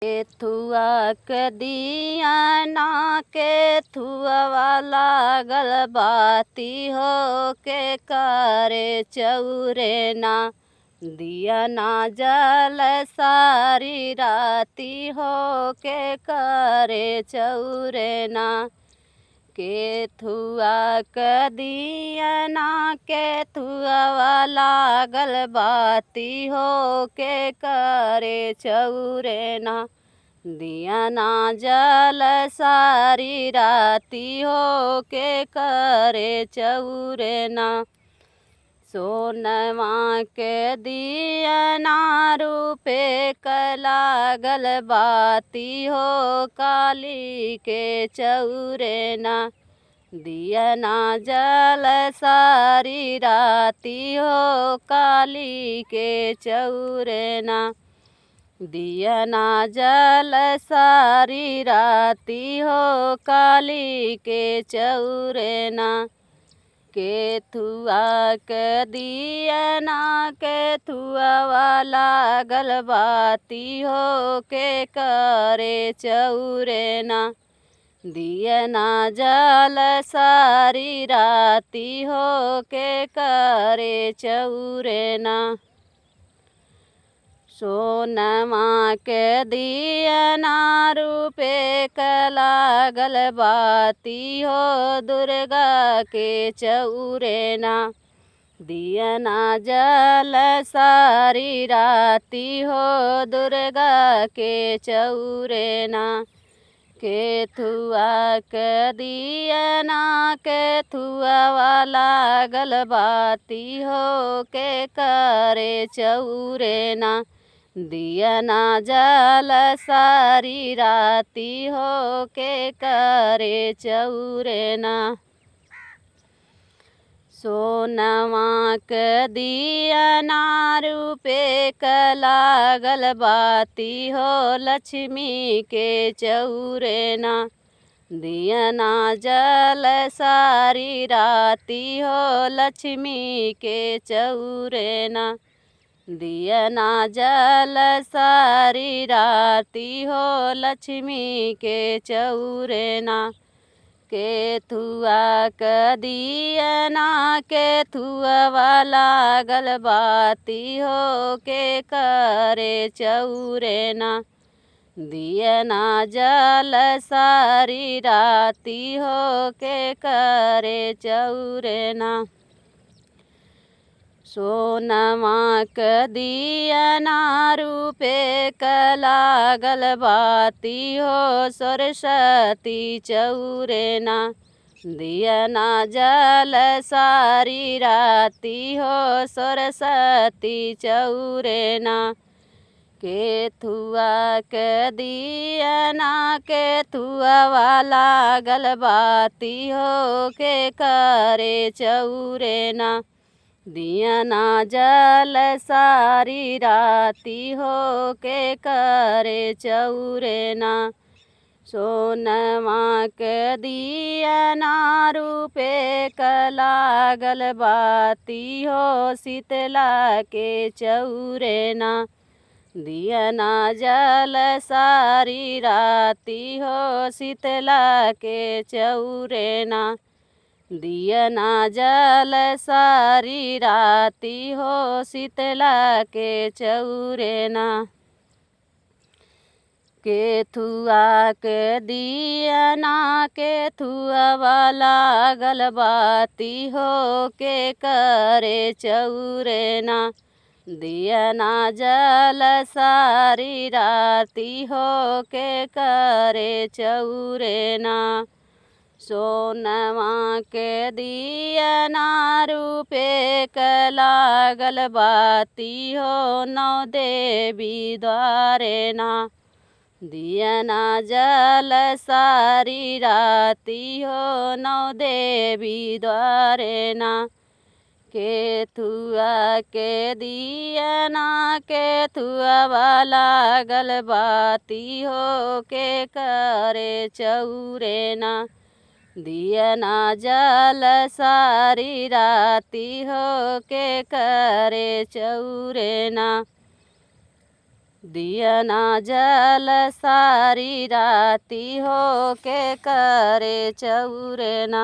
केथुआ के दिया ना केथुआ लागल बाती हो के करे चौरे ना दिया ना जल सारी राती हो के करे चौरे ना केथुआ के दिया ना केथुआ लागल बाती हो के करे चौरे ना दिया ना जल सारी राती हो के करे चौरे ना सोनवा के दिया ना रूपे लागल बाती हो काली के चौरे ना दिया ना जल सारी राती हो काली के चौरे ना दिया ना जल सारी राती हो काली के चौरे ना केथुआ के दिया ना केथुआ लागल बाती हो के करे चौरे ना दिया ना जल सारी राती हो के करे चौरे ना सोनमा के दिया ना रूपे लागल बाती हो दुर्गा के चौरे ना दिया ना जल सारी राती हो दुर्गा के चौरे ना केथुआ के दिया ना केथुआ लागल बाती हो के करे चौरे ना दिया ना जल सारी राती हो के करे चौरे ना सोनवा के दिया ना रूपे लागल बाती हो लक्ष्मी के चौरे ना दिया ना जल सारी राती हो लक्ष्मी के चौरे ना दिया ना जल सारी राती हो लक्ष्मी के चौरे ना केथुआ के दिया ना केथुआ लागल बाती हो के करे चौरे ना दिया ना जल सारी राती हो के करे चौरे ना सोनमा के दिया ना रूपे लागल बाती हो सरस्वती चौरे ना दिया ना जल सारी राती हो सरस्वती चौरे ना केथुआ के दिया ना केथुआ लागल बाती हो के करे चौरे ना दिया ना जल सारी राती हो के करे चौरे ना सोनमा के दिया ना रूपे लागल बाती हो शीतला के चौरे ना दिया ना जल सारी राती हो शीतला के चौरे ना दिया ना जल सारी राती हो शीतला के चौरे ना केथुआ के दिया ना केथुआ लागल बाती हो के करे चौरे ना दिया ना जल सारी राती हो के करे चौरे ना सोनमा के दिया ना रूपे लागल बाती हो नौ देवी द्वारे ना दिया ना जल सारी राती हो नौ देवी द्वारे ना केथुआ के दिया ना केथुआ लागल बाती हो के करे चौरे ना दिया ना जल सारी राती हो के करे चौरे ना दिया ना जल सारी राती हो के करे चौरे ना।